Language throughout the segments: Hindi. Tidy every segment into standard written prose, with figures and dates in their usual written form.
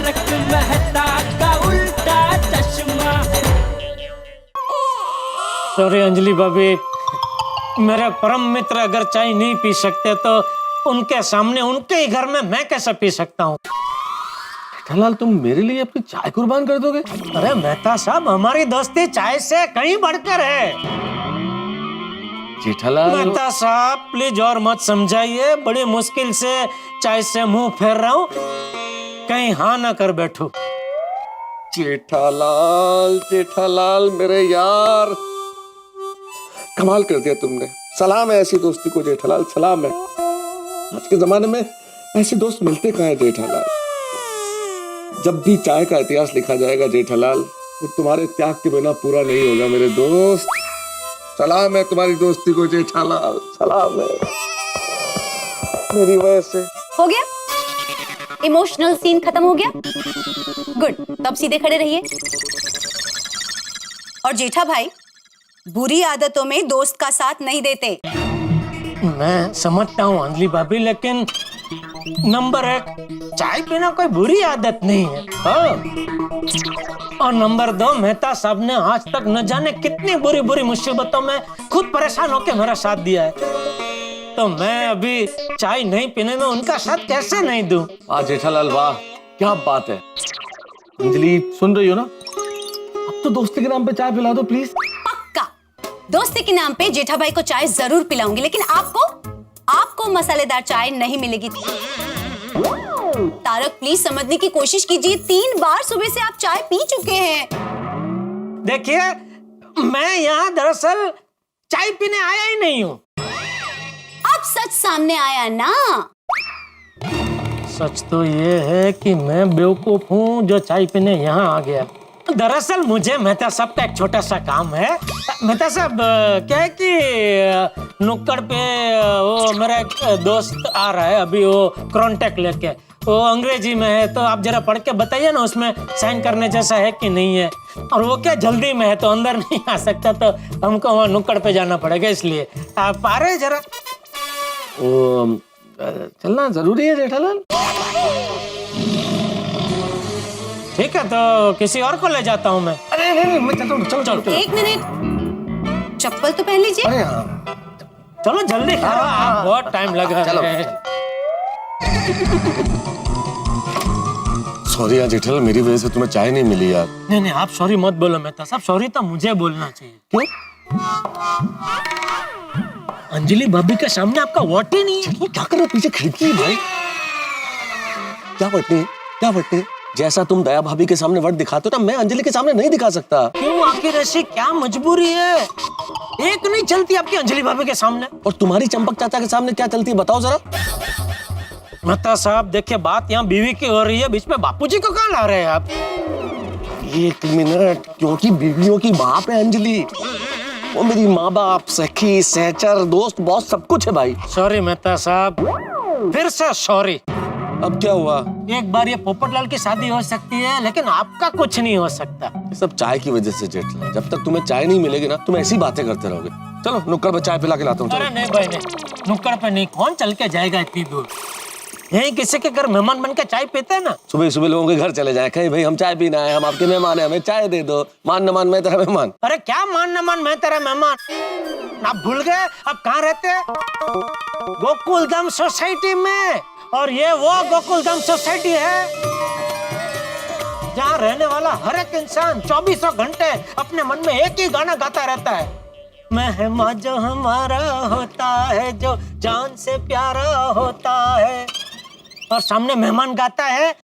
तारक मेहता का उल्टा चश्मा। सॉरी अंजलि भाभी, मेरे परम मित्र अगर चाय नहीं पी सकते तो उनके सामने उनके ही घर में मैं कैसे पी सकता हूँ? जेठालाल, तुम मेरे लिए अपनी चाय कुर्बान कर दोगे? अरे मेहता साहब, हमारी दोस्ती चाय से कहीं बढ़कर है। जेठालाल, मेहता साहब प्लीज और मत समझाइए, बड़ी मुश्किल से चाय से मुंह फेर रहा हूँ, कहीं हाँ ना कर बैठो। जेठालाल, जेठालाल मेरे यार, कमाल कर दिया तुमने। सलाम है ऐसी दोस्ती को जेठालाल, सलाम है। आज के जमाने में ऐसे दोस्त मिलते कहाँ हैं जेठालाल। जब भी चाय का इतिहास लिखा जाएगा जेठालाल, वो तुम्हारे त्याग के बिना पूरा नहीं होगा मेरे दोस्त। सलाम है तुम्हारी दोस्ती को जेठालाल, सलाम है। मेरी वजह से हो गया, इमोशनल सीन खत्म हो गया। गुड, तब सीधे खड़े रहिए। और जेठा भाई, बुरी आदतों में दोस्त का साथ नहीं देते। मैं समझता हूँ अंजलि भाभी, लेकिन नंबर 1 चाय पीना कोई बुरी आदत नहीं है, हाँ। और नंबर 2 मेहता साहब ने आज तक न जाने कितनी बुरी बुरी मुसीबतों में खुद परेशान होकर मेरा साथ दिया है, तो मैं अभी चाय नहीं पीने में उनका साथ कैसे नहीं दूं? वाह जेठालाल, वाह क्या बात है। अंजलि सुन रही हो ना? अब तो दोस्ती के नाम पे चाय पिला दो प्लीज। पक्का दोस्ती के नाम पे जेठा भाई को चाय जरूर पिलाऊंगी, लेकिन आपको मसालेदार चाय नहीं मिलेगी। तारक प्लीज समझने की कोशिश कीजिए, 3 बार सुबह से आप चाय पी चुके हैं। देखिए, मैं यहाँ दरअसल चाय पीने आया ही नहीं हूँ। अब सच सामने आया ना। सच तो ये है कि मैं बेवकूफ हूँ जो चाय पीने यहाँ आ गया। दरअसल मुझे मेहता साहब का एक छोटा सा काम है। मेहता साहब, क्या है कि नुक्कड़ पे वो मेरा एक दोस्त आ रहा है अभी, वो कॉन्टेक्ट लेके, वो अंग्रेजी में है, तो आप जरा पढ़ के बताइए ना उसमें साइन करने जैसा है कि नहीं है। और वो क्या जल्दी में है तो अंदर नहीं आ सकता, तो हमको वहाँ नुक्कड़ पे जाना पड़ेगा, इसलिए आप आ रहे हैं जरा। चलना जरूरी है जेठालाल। ठीक है, तो किसी और को ले जाता हूँ मैं। अरे नहीं, मैं चलता हूँ, चलो चलो। 1 मिनट, चप्पल तो पहन लीजिए। अरे हाँ, चलो जल्दी करो, आप बहुत टाइम लगा चलो। सॉरी यार जेठालाल, मेरी वजह से तुम्हें चाय नहीं मिली यार। नहीं नहीं, आप सॉरी मत बोलो मेहता साहब, सॉरी तो मुझे बोलना चाहिए। क्यों? अंजलि भाभी के सामने आपका वोट ही नहीं है। वो क्या कर रहे हो पीछे खिड़की है भाई? क्या वटनी, क्या वटनी? जैसा तुम दया भाभी के सामने वट दिखाते हो ना, मैं अंजलि के सामने नहीं दिखा सकता। क्यों आखिर ऐसी क्या मजबूरी है? एक नहीं चलती आपकी अंजलि भाभी के सामने। और तुम्हारी चंपक चाचा के सामने क्या चलती है बताओ जरा। मेहता साहब देखिए, बात यहाँ बीवी की हो रही है, बीच में बापूजी को कहाँ ला रहे हैं आप? 1 मिनट, क्योंकि बीवियों की बाप है अंजलि। वो मेरी माँ बाप, सखी, सहचर, दोस्त, बॉस सब कुछ है भाई। सॉरी मेहता साहब, फिर से सॉरी। अब क्या हुआ? एक बार ये पोपटलाल की शादी हो सकती है, लेकिन आपका कुछ नहीं हो सकता। सब चाय की वजह से जेठलाल, जब तक तुम्हें चाय नहीं मिलेगी ना, तुम ऐसी बातें करते रहोगे। चलो नुक्कड़ पे चाय पिला के लाता हूँ। अरे नहीं भाई नहीं, नुक्कड़ पे नहीं, कौन चल के जाएगा इतनी दूर? यही किसी के घर मेहमान बन के चाय पीते हैं ना। सुबह सुबह लोगों के घर चले जाए, कहीं भाई हम चाय पीना है, हम आपके मेहमान हैं, हमें चाय दे दो। मान न मान मैं तेरा मेहमान। अरे क्या मान न मान, मैं तेरा मेहमान? आप भूल गए अब कहाँ रहते हैं? गोकुलधाम सोसाइटी में। और ये वो गोकुलधाम सोसाइटी है जहाँ रहने वाला हर एक इंसान 24 घंटे अपने मन में एक ही गाना गाता रहता है। मेहमान जो हमारा होता है, जो जान से प्यारा होता है। और सामने मेहमान गाता है,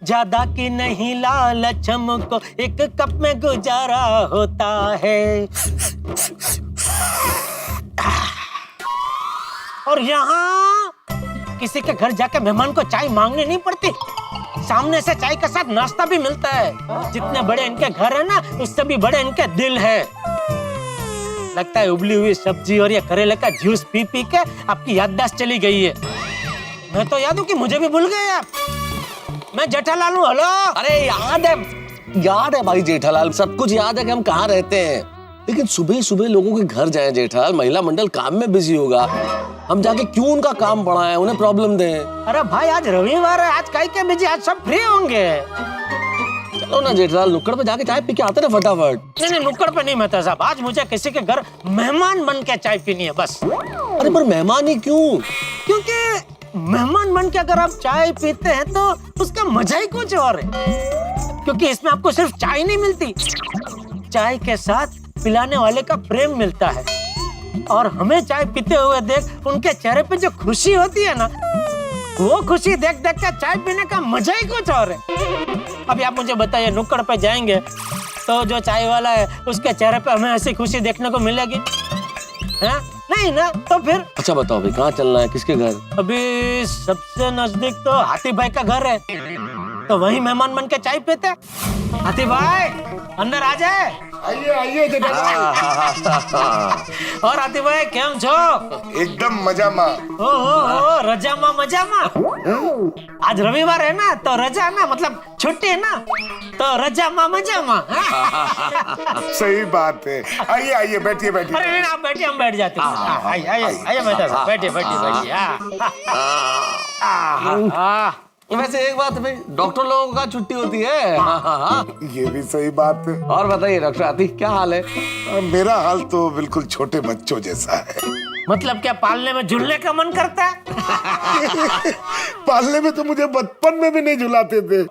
ज्यादा की नहीं लालच हमको, एक कप में गुजारा होता है। और यहाँ किसी के घर जाके मेहमान को चाय मांगनी नहीं पड़ती, सामने से चाय के साथ नाश्ता भी मिलता है। जितने बड़े इनके घर है ना, उससे भी बड़े इनके दिल है। लगता है उबली हुई सब्जी और ये करेले का जूस पी पी के आपकी याददाश्त चली गई है। मैं तो याद हूँ कि मुझे भी भूल गए आप। मैं जेठालाल हूँ। हेलो। अरे याद है भाई जेठालाल, सब कुछ याद है कि हम कहाँ रहते हैं। लेकिन सुबह सुबह लोगों के घर जाए जेठालाल, महिला मंडल काम में बिजी होगा, हम जाके क्यों उनका काम बढ़ाएं, उन्हें प्रॉब्लम दें? अरे भाई आज रविवार है, आज काहे के बिजी, आज सब फ्री होंगे। चलो ना जेठालाल, नुक्कड़ पे जाके चाय पी के आते ना फटाफट। नहीं नुक्कड़ पे नहीं मेहता साहब, आज मुझे किसी के घर मेहमान बन के चाय पीनी है बस। अरे पर मेहमान ही क्यों? क्योंकि मेहमान बन के अगर आप चाय पीते हैं तो उसका मजा ही कुछ और है। क्योंकि इसमें आपको सिर्फ चाय नहीं मिलती, चाय के साथ पिलाने वाले का प्रेम मिलता है। और हमें चाय पीते हुए देख उनके चेहरे पे जो खुशी होती है ना, वो खुशी देख देख के चाय पीने का मजा ही कुछ और है। अभी आप मुझे बताइए, नुक्कड़ पे जाएंगे तो जो चाय वाला है उसके चेहरे पे हमें ऐसी खुशी देखने को मिलेगी? है? नहीं ना, तो फिर अच्छा बताओ भाई, कहाँ चलना है, किसके घर? अभी सबसे नजदीक तो हाथी भाई का घर है, तो वहीं मेहमान बन के चाय पीते। हाथी भाई अंदर आ जाए। आइए आइए जेठालाल। और हाथी भाई केम छो? एकदम मजामा। ओ रजामा मजामा। आज रविवार है ना, तो रजा ना मतलब छुट्टी है ना, तो रजामा मजामा। सही बात है। आइए आइए बैठिए बैठिए। अरे नहीं आप बैठिए, हम बैठ जाते हैं। आइए आइए आइए मेहता साहब, बैठिए बैठिए बैठिए। वैसे एक बात है भाई, डॉक्टर लोगों का छुट्टी होती है। हाँ। ये भी सही बात है। और बताइए डॉक्टर आतिक, क्या हाल है? मेरा हाल तो बिल्कुल छोटे बच्चों जैसा है। मतलब क्या पालने में झूलने का मन करता है? पालने में तो मुझे बचपन में भी नहीं झुलाते थे।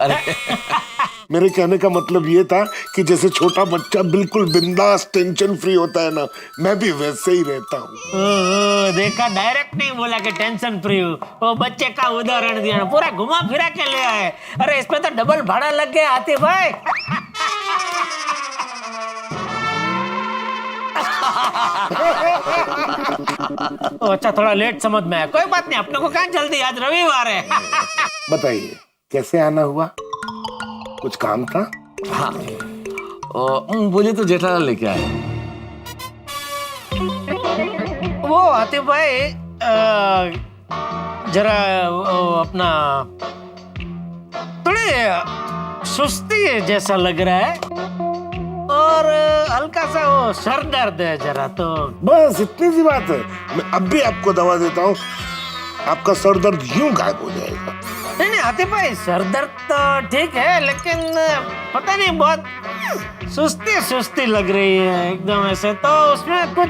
मेरे कहने का मतलब ये था कि जैसे छोटा बच्चा बिल्कुल बिंदास टेंशन फ्री होता है ना, मैं भी वैसे ही रहता हूँ। देखा, डायरेक्ट नहीं बोला कि टेंशन फ्री हूँ, वो बच्चे का उदाहरण दिया, पूरा घुमा फिरा के ले आए। अरे इसमें तो डबल भाड़ा लग गया आते भाई। अच्छा थोड़ा लेट समझ में आया, कोई बात नहीं, अपने को कहाँ जल्दी, आज रविवार है। बताइए कैसे आना हुआ, कुछ काम था? हाँ, बोलिए तो जेठालाल लेके आए। वो आते भाई जरा अपना थोड़ी सुस्ती जैसा लग रहा है और हल्का सा वो सर दर्द है जरा, तो बस इतनी सी बात है। मैं अब भी आपको दवा देता हूँ, आपका सर दर्द यूं गायब हो जाएगा। नहीं आते भाई, सर दर्द तो ठीक है, लेकिन पता नहीं बहुत सुस्ती सुस्ती लग रही है एकदम ऐसे, तो उसमें कुछ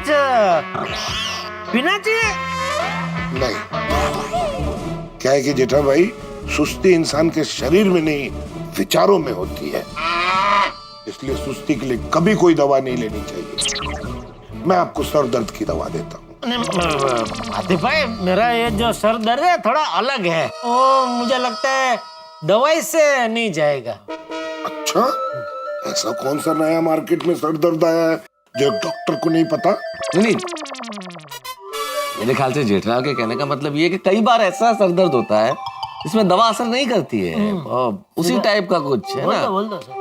पीना चाहिए। नहीं, क्या है कि जेठा भाई, सुस्ती इंसान के शरीर में नहीं विचारों में होती है, इसलिए सुस्ती के लिए कभी कोई दवा नहीं लेनी चाहिए। मैं आपको सर दर्द की दवा देता हूँ। आतिफ भाई, मेरा ये जो सर दर्द है थोड़ा अलग है, वो मुझे लगता है दवाई से नहीं जाएगा। अच्छा, ऐसा कौन सा नया मार्केट में सर दर्द आया है जो डॉक्टर को नहीं पता? नहीं, मेरे ख्याल से जेठालाल के कहने का मतलब ये है कि कई बार ऐसा सर दर्द होता है इसमें दवा असर नहीं करती है, उसी टाइप का कुछ है ना। बोल दो सर।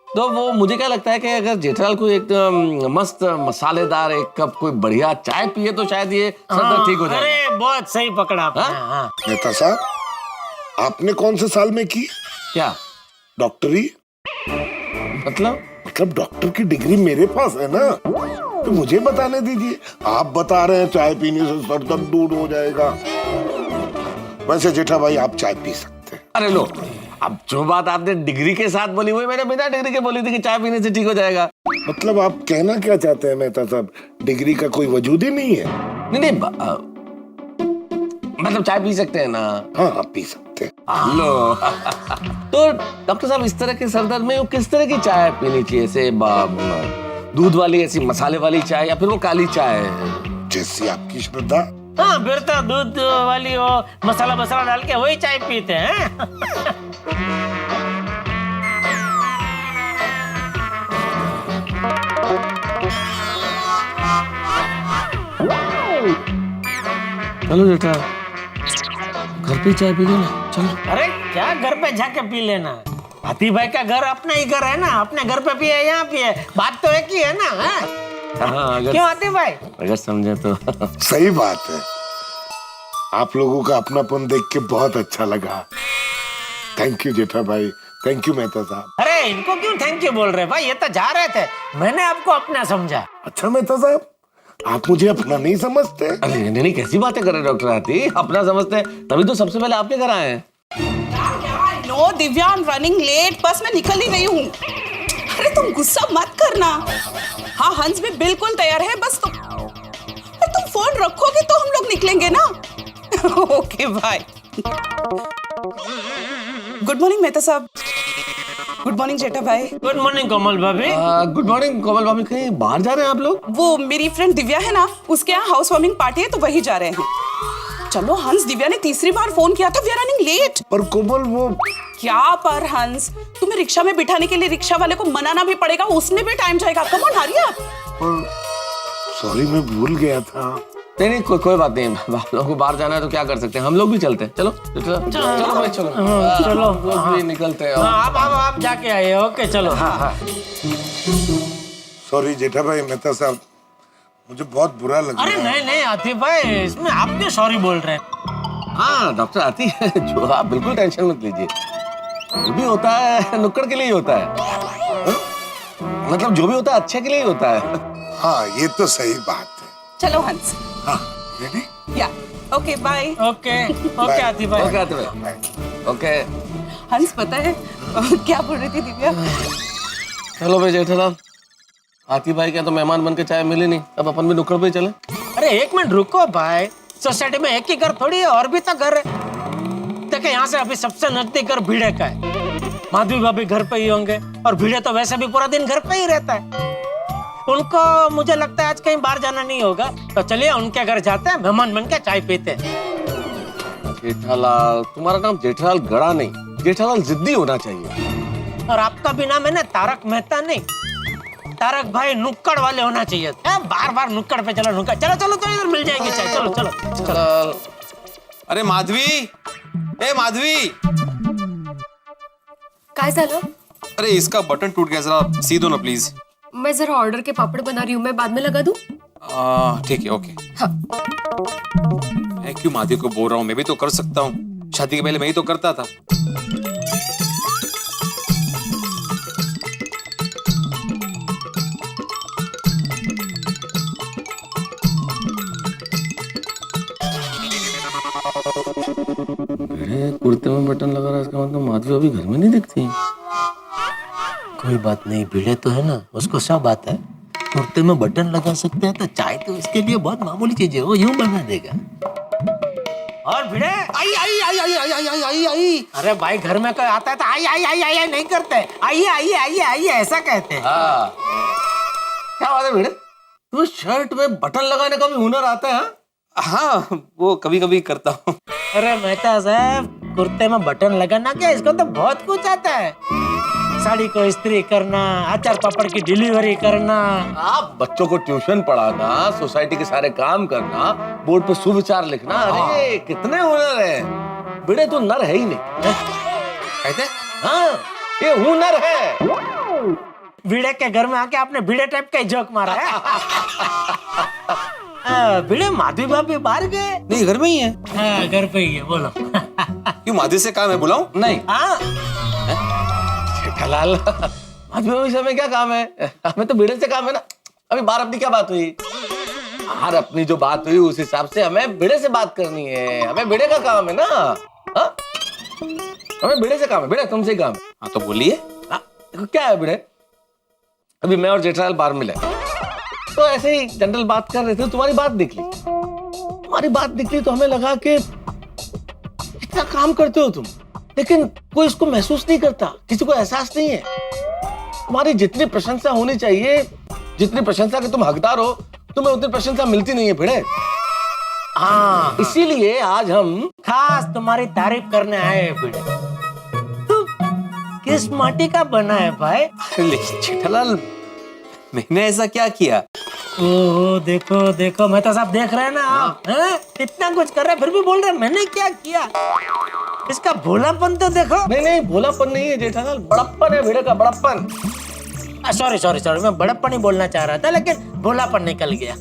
तो वो मुझे क्या लगता है कि अगर जेठालाल को एक मस्त मसालेदार एक कप कोई बढ़िया चाय पिए तो शायद ये सर दर्द ठीक हो जाए। अरे बहुत सही पकड़ा आपने। हाँ। नेता साहब, आपने कौन से साल में की क्या डॉक्टरी? मतलब डॉक्टर की डिग्री मेरे पास है ना, तो मुझे बताने दीजिए। आप बता रहे हैं चाय पीने से सर दर्द दूर हो जाएगा। वैसे जेठा भाई, आप चाय पी सकते हैं। अरे लो, अब जो बात आपने डिग्री के साथ बोली वही मैंने बिना डिग्री के बोली थी कि चाय पीने से ठीक हो जाएगा। मतलब आप कहना क्या चाहते हैं मेहता साहब, डिग्री का कोई वजूद ही नहीं है? नहीं, मतलब चाय पी सकते हैं ना? हाँ, आप पी सकते हैं। लो तो डॉक्टर साहब, इस तरह के सर दर्द में किस तरह की चाय पीनी चाहिए? ऐसे दूध वाली, ऐसी मसाले वाली चाय, या फिर वो काली चाय? जैसी आपकी श्रद्धा। हाँ, फिर तो दूध वाली वो मसाला डाल के वही चाय पीते हैं। चलो बेटा, घर पे चाय पी लेना, चलो। अरे क्या घर पे जाके पी लेना, हाथी भाई का घर अपना ही घर है ना, अपने घर पे पिए यहाँ पिए, बात तो एक ही है ना। हाँ, क्यों हाथी भाई? अगर समझे तो सही बात है। आप लोगों का अपनापन देख के बहुत अच्छा लगा। थैंक यू जेठा भाई, थैंक यू मेहता साहब। अरे अरे इनको क्यों थैंक यू बोल रहे भाई, ये तो जा रहे थे, मैंने आपको अपना समझा। अच्छा मेहता साहब, आप मुझे अपना नहीं समझते? अरे नहीं नहीं, कैसी बातें कर रहे डॉक्टर आरती, अपना समझते हैं तभी तो सबसे पहले आपके घर आए हैं। No Divya, I am running late, बस मैं निकल ही रही हूँ। अरे तुम गुस्सा मत करना। हाँ हंस भी बिल्कुल तैयार है, बस तुम फोन रखोगे तो हम लोग निकलेंगे ना। Okay bye. Good morning Mehta साहब। गुड मॉर्निंग जेठा भाई। गुड मॉर्निंग कोमल भाभी। गुड मॉर्निंग कोमल भाभी, कहीं बाहर जा रहे हैं आप लोग? वो मेरी फ्रेंड दिव्या है ना, उसके यहाँ हाउस वार्मिंग पार्टी है तो वही जा रहे हैं। चलो हंस, दिव्या ने तीसरी बार फोन किया था, वी आर रनिंग लेट। पर कोमल वो क्या पर हंस, तुम्हें रिक्शा में बिठाने के लिए रिक्शा वाले को मनाना भी पड़ेगा, उसमें भी टाइम जाएगा। Come on hurry up. Sorry मैं भूल गया था। नहीं नहीं, कोई बात नहीं, आप लोगों को बाहर जाना है तो क्या कर सकते हैं, हम लोग भी चलते हैं। चलो चलो भाई, चलो चलो हम लोग भी निकलते हैं। आप जाके आइए। ओके चलो। हाँ। सॉरी जेठा भाई, मेहता साहब, मुझे बहुत बुरा लग रहा अरे है। नहीं नहीं आतिफ भाई, इसमें आप क्यों सॉरी बोल रहे हैं? हाँ डॉक्टर आती है, जो आप बिल्कुल टेंशन मत लीजिए, जो भी होता है नुक्कड़ के लिए ही होता है। हा? मतलब जो भी होता है अच्छे के लिए ही होता है। हाँ ये तो सही बात है। चलो हंस। हाँ रेडी? या okay bye. Okay okay Atif भाई। ओके आते भाई, ओके। हंस पता है क्या बोल रही थी दिव्या? चलो भाई जेठालाल, आती भाई क्या तो मेहमान बन के चाय मिली नहीं, अब अपन भी नुक्कड़ पे ही चले। अरे एक मिनट रुको भाई, सोसाइटी में एक ही घर थोड़ी है, और भी तो घर है। देखिए यहाँ से अभी सबसे नजदीक घर भिड़े का है, माधवी भाभी घर पे ही होंगे, और भिड़े तो वैसे भी पूरा दिन घर पे ही रहता है। उनको मुझे लगता है आज कहीं बाहर जाना नहीं होगा, तो चलिए उनके घर जाते हैं, मेहमान बन के चाय पीते हैं। जेठालाल, तुम्हारा नाम जेठालाल गड़ा नहीं, जेठालाल जिद्दी होना चाहिए। और आपका भी नाम है ना तारक मेहता नहीं, तारक भाई नुक्कड़ वाले होना चाहिए। बार बार नुक्कड़ पे चलो, नुक्कड़ चलो चलो, तो इधर मिल जाएगी चाय। चलो चलो जेठालाल, अरे माधवी, ए माधवी, काय झालं? अरे इसका बटन टूट गया, जरा सी दो ना प्लीज। मैं जरा ऑर्डर के पापड़ बना रही हूँ, मैं बाद में लगा दूँ? ठीक है ओके। हाँ। मैं क्यों माधवी को बोल रहा हूँ, मैं भी तो कर सकता हूँ, शादी के पहले मैं ही तो करता था। अरे कुर्ते में बटन लगा रहा है, इसका मतलब माधवी अभी घर में नहीं दिखती। कोई बात नहीं, भिड़े तो है ना, उसको सब आता है। कुर्ते में बटन लगा सकते हैं तो चाय तो उसके लिए बहुत मामूली चीज है, वो यूं बना देगा। और भिड़े आई आई आई आई आई आई आई आई। अरे भाई घर में कोई आता है तो आई आई आई आई आई नहीं करते, आइए आइए आइए आइए ऐसा कहते हैं। हाँ क्या बात है भिड़े, तुम्हें शर्ट में बटन लगाने का भी हुनर आता है? हाँ वो कभी कभी करता हूँ। अरे मेहता साहब, कुर्ते में बटन लगाना क्या, इसको तो बहुत कुछ आता है। साड़ी को इस्त्री करना, अचार पापड़ की डिलीवरी करना, आप बच्चों को ट्यूशन पढ़ाना, सोसाइटी के सारे काम करना, बोर्ड पे सुविचार लिखना, अरे कितने हुनर है। भिड़े तो नर है ही नहीं। कहते? हाँ ये हुनर है। भिड़े के घर में आके आपने भिड़े टाइप का जोक मारा है। भिड़े माधवी भाभी बाहर गए? नहीं घर में ही है। हाँ घर पे ही है, बोलो। क्यों माधवी से काम है, बुलाऊं? नहीं हाँ जेठालाल, माधवी से हमें क्या काम है, हमें तो भिड़े से काम है ना। अभी बार अपनी क्या बात हुई, बाहर अपनी जो बात हुई उस हिसाब से हमें भिड़े से बात करनी है, हमें भिड़े का काम है ना। हाँ हमें भिड़े से काम है, भिड़े तुमसे काम है। हाँ तो बोलिए। देखो क्या है भिड़े, अभी मैं और जेठालाल बाहर मिले तो ऐसे ही जनरल बात कर रहे थे, तुम्हारी बात दिख ली, तुम्हारी बात दिख ली तो हमें लगा कि इतना काम करते हो तुम, लेकिन कोई इसको महसूस नहीं करता, किसी को एहसास नहीं है। तुम्हारी जितनी प्रशंसा होनी चाहिए, जितनी प्रशंसा के तुम हकदार हो, तुम्हें उतनी प्रशंसा मिलती नहीं है भिड़े। हाँ इसीलिए आज हम खास तुम्हारी तारीफ करने आए हैं भिड़े। तू किस माटी का बना है भाई? लेकिन जेठालाल, मैंने ऐसा क्या किया? ओहो देखो देखो, मेहता साहब देख रहे हैं ना आप, हैं? इतना कुछ कर रहे हैं फिर भी बोल रहे हैं मैंने क्या किया। इसका भोलापन तो देखो। नहीं नहीं भोलापन नहीं है जेठालाल, बड़प्पन है भिड़े का, बड़प्पन। सॉरी सॉरी सॉरी, मैं बड़प्पन ही बोलना चाह रहा था लेकिन भोलापन निकल गया।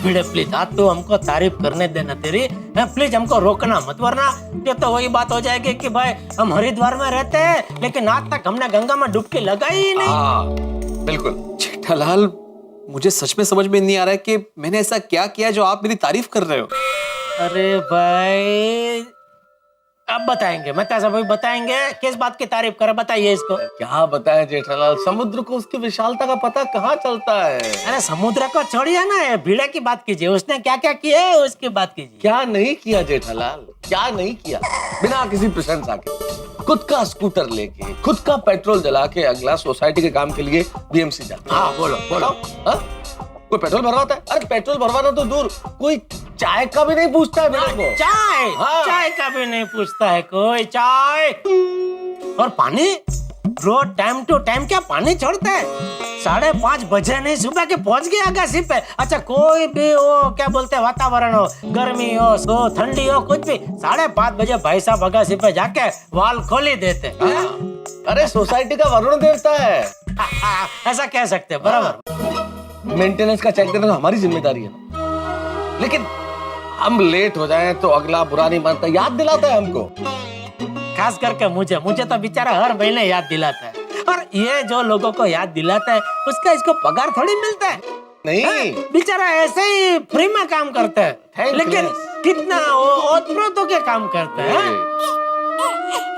भिड़े प्लीज आज तो हमको तारीफ करने देना तेरी, प्लीज हमको रोकना मत, वरना ये तो वही बात हो जाएगी कि भाई हम हरिद्वार में रहते हैं लेकिन आज तक हमने गंगा में डुबकी लगाई ही नहीं। हाँ बिल्कुल। जेठालाल, मुझे सच में समझ में नहीं आ रहा है कि मैंने ऐसा क्या किया जो आप मेरी तारीफ कर रहे हो। अरे भाई अब बताएंगे, मैं ऐसा भाई बताएंगे किस बात की तारीफ करे, बताइए इसको। क्या बताएं जेठालाल, समुद्र को उसकी विशालता का पता कहाँ चलता है। अरे समुद्र को छोड़िए ना, ये भिड़े की बात कीजिए, उसने क्या क्या किया है उसकी बात कीजिए। क्या नहीं किया जेठालाल, क्या नहीं किया। बिना किसी प्रशंसा के खुद का स्कूटर लेके, खुद का पेट्रोल जला के अगला सोसाइटी के काम के लिए बीएमसी जाता। हाँ बोलो बोलो। हाँ? कोई पेट्रोल भरवाता है? अरे पेट्रोल भरवाना तो दूर, कोई चाय का भी नहीं पूछता है मेरे को। चाय हाँ। चाय का भी नहीं पूछता है कोई, चाय और पानी रोज टाइम टू टाइम क्या पानी छोड़ता है। 5:30 बजे नहीं सुबह के पहुंच गया अगासी पे। अच्छा कोई भी हो, क्या बोलते हैं, वातावरण हो, गर्मी हो सो ठंडी हो, कुछ भी 5:30 बजे भाई साहब अगासी पे जाके वाल खोली देते। अरे सोसाइटी का वरुण देवता है। ऐसा कह सकते हैं, बराबर। मेंटेनेंस का चेक देना तो हमारी जिम्मेदारी है ना, लेकिन हम लेट हो जाएं तो अगला बुरा नहीं मानता, याद दिलाता है हमको। खास करके मुझे तो बेचारा हर महीने याद दिलाता है, और ये जो लोगों को याद दिलाता है उसका इसको पगार थोड़ी मिलता है। नहीं, बेचारा ऐसे ही फ्री में काम करता है, Thank लेकिन you. कितना ओतप्रोतों के काम करता है।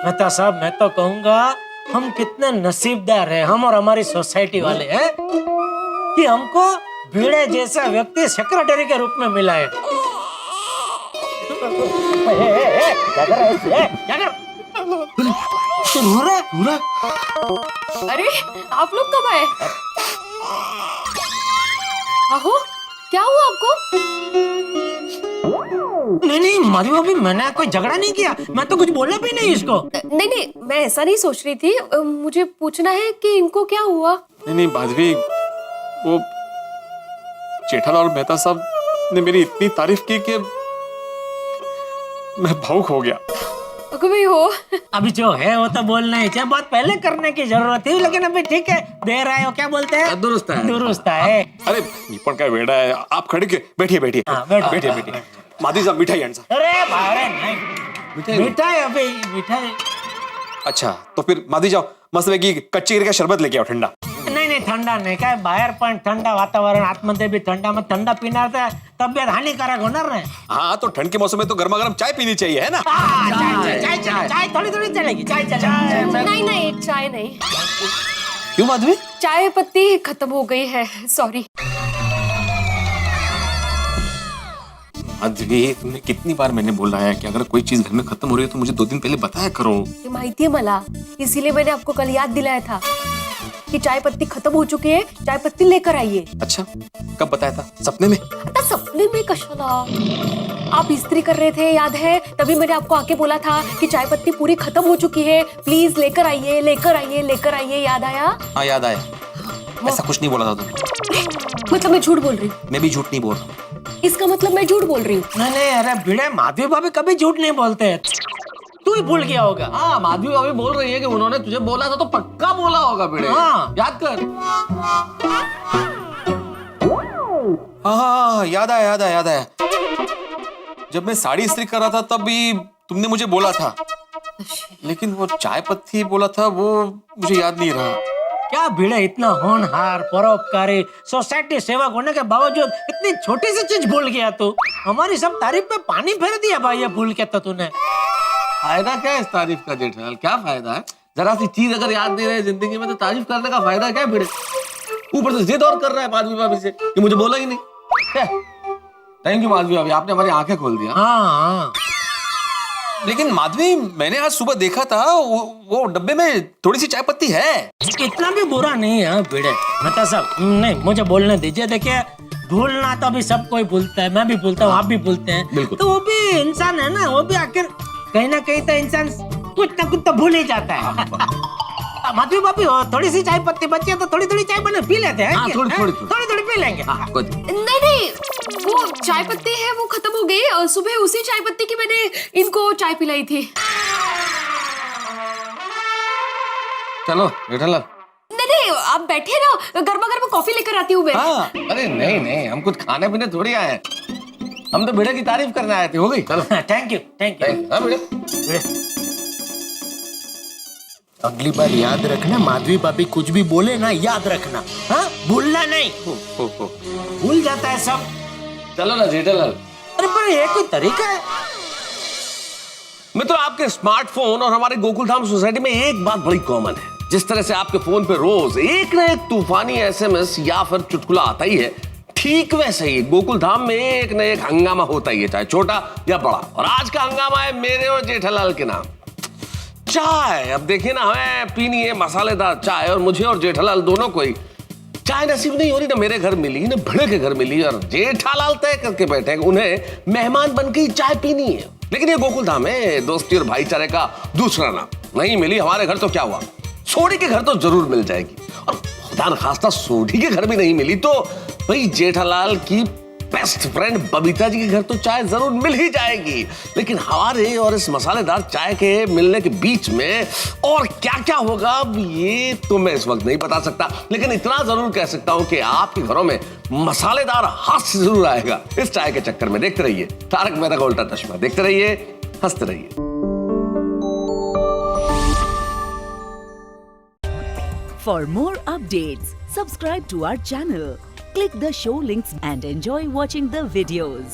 मेहता साहब, मैं तो कहूँगा हम कितने नसीबदार हैं, हम और हमारी सोसाइटी वाले हैं कि हमको भिड़े जैसा व्यक्ति सेक्रेटरी के रूप में मिला है। क्या कर रहा है? क्या कर? तो रो रहा? अरे आप लोग कब आए? आहो, क्या हुआ आपको? नहीं माधवी भाभी, मैंने कोई झगड़ा नहीं किया, मैं तो कुछ बोला भी नहीं इसको। नहीं, मैं ऐसा नहीं सोच रही थी। मुझे पूछना है कि इनको क्या हुआ? नहीं माधवी, वो जेठालाल और मेहता साहब ने मेरी इतनी तारीफ की कि मैं भावुक हो गया। कभी हो। अभी जो है वो तो बोलना ही चाहिए, बहुत पहले करने की जरूरत थी, लेकिन अभी ठीक है, दे रहा है, क्या बोलते हैं, दुरुस्त है। दुरुस्त है। अरे नीपण का वेड़ा है, आप खड़े के बैठिए बैठिए। हाँ, बैठिए। बैठिए। माधवी साहब मिठाई आंसर। अरे भाई नहीं, मिठाई अभी मिठाई। अच्छा तो फिर माधवी जाओ, मस्त की कच्ची का शरबत लेके आओ ठंडा। नहीं ठंडा नहीं, काय बाहेर पण ठंडा वातावरण, आतमध्ये भी ठंडा, मग ठंडा पिणार तर तब्येत हानिकारक होणार नाही। हाँ तो ठंड के मौसम में तो गर्मा गर्म चाय पीनी चाहिए, है ना? चाय थोड़ी थोड़ी चलेगी, चाय नहीं, चाय नहीं। क्यों माधवी? चाय पत्ती खत्म हो गई है, सॉरी। माधवी, तुमने कितनी बार मैंने बोला है कि अगर कोई चीज घर में खत्म हो रही है तो मुझे 2 दिन पहले बताया करो। ये माहिती है मला, इसीलिए मैंने आपको कल याद दिलाया था कि चाय पत्ती खत्म हो चुकी है, चाय पत्ती लेकर आइए। अच्छा कब बताया था? सपने में? आता सपने में कशाला? आप इस्त्री कर रहे थे, याद है? तभी मैंने आपको आके बोला था कि चाय पत्ती पूरी खत्म हो चुकी है, प्लीज लेकर आइए, लेकर आइए, लेकर आइए। याद आया? हाँ याद आया। ऐसा कुछ नहीं बोला था तुमने। मतलब मैं झूठ बोल रही हूँ? मैं भी झूठ नहीं बोल रहा हूँ। इसका मतलब मैं झूठ बोल रही हूँ? नहीं, अरे भिड़े, माधवी भाभी कभी झूठ नहीं बोलते हैं, तू ही भूल गया होगा। हाँ, माधवी भाभी बोल रही है कि उन्होंने तुझे बोला था तो पक्का बोला होगा भिड़े। हाँ। याद कर। हाँ याद आया। जब मैं साड़ी इस्त्री कर रहा था तब भी तुमने मुझे बोला था, लेकिन वो चाय पत्ती बोला था वो मुझे याद नहीं रहा। क्या भिड़े, इतना होनहार, परोपकारी, सोसाइटी सेवक होने के बावजूद इतनी छोटी सी चीज भूल गया तू। हमारी सब तारीफ पे पानी फेर दिया भाई ये भूल के तो तूने। फायदा क्या है इस तारीफ का जेठालाल, क्या फायदा है? जरा सी चीज अगर याद नहीं रहे जिंदगी में तो तारीफ करने का फायदा क्या है भिड़े? ऊपर से जिद और कर रहा है माधवी भाभी से कि मुझे बोला ही नहीं। थैंक यू माधवी भाभी, आपने हमारी आंखें खोल दिया। हाँ। लेकिन माधवी, मैंने आज सुबह देखा था वो डब्बे में थोड़ी सी चाय पत्ती है। इतना भी बुरा नहीं है भिड़े। मेहता साहब, नहीं मुझे बोलने दीजिए। देखिए, भूलना तो अभी सब कोई भूलता है, मैं भी भूलता हूँ, आप भी भूलते हैं, तो वो भी इंसान है ना, वो भी आखिर कहीं ना कहीं तो इंसान कुछ ना कुछ तो भूल ही जाता है। माधवी भाभी, थोड़ी सी चाय पत्ती बची है तो थोड़ी थोड़ी चाय बना पी लेते हैं। थोड़ी पी लेंगे। नहीं, वो चाय पत्ती है वो खत्म हो गई। सुबह उसी चाय पत्ती की मैंने इनको चाय पिलाई थी। चलो जेठालाल। नहीं, आप बैठे ना, गर्मा गर्म कॉफी लेकर आती हूँ मैं। हाँ, अरे नहीं नहीं, हम कुछ खाने पीने थोड़ी आए हैं, हम तो बेटे की तारीफ करने आए थे। हो गई? चलो। Thank you thank you. हाँ बेटे। अगली बार याद रखना, माधवी भाभी कुछ भी बोले ना याद रखना, हाँ भूलना नहीं। भूल जाता है सब। चलो ना जेठालाल। अरे पर ये कोई तरीका है? मित्रों, आपके स्मार्टफोन और हमारे गोकुलधाम सोसाइटी में एक बात बड़ी कॉमन है। जिस तरह से आपके फोन पे रोज एक ना एक तूफानी एसएमएस या फिर चुटकुला आता ही है, ठीक वैसे ही गोकुलधाम में एक ना एक हंगामा होता ही है, चाहे छोटा या बड़ा। और आज का हंगामा है मेरे और जेठालाल के नाम, चाय। अब देखिए ना, हमें पीनी है मसालेदार चाय, और मुझे और जेठालाल दोनों को ही चाय नसीब नहीं हो रही। ना मेरे घर मिली, ना भिड़े के घर मिली, और जेठालाल तय करके बैठे हैं उन्हें मेहमान बन के ही चाय पीनी है। लेकिन ये गोकुलधाम है दोस्ती और भाईचारे का दूसरा नाम। नहीं मिली हमारे घर तो क्या हुआ, सोडी के घर तो जरूर मिल जाएगी। और खुदा न खास्ता सोडी के घर भी नहीं मिली तो भाई जेठालाल की बेस्ट फ्रेंड बबीता जी के घर तो चाय जरूर मिल ही जाएगी। लेकिन हमारे और इस मसालेदार चाय के मिलने के बीच में और क्या क्या होगा, अब ये तो मैं इस वक्त नहीं बता सकता। लेकिन इतना जरूर कह सकता हूं कि आपके घरों में मसालेदार हास्य जरूर आएगा इस चाय के चक्कर में। देखते रहिए तारक मेहता का उल्टा चश्मा, देखते रहिए, हंसते रहिए। For more updates, subscribe to our channel, click the show links and enjoy watching the videos.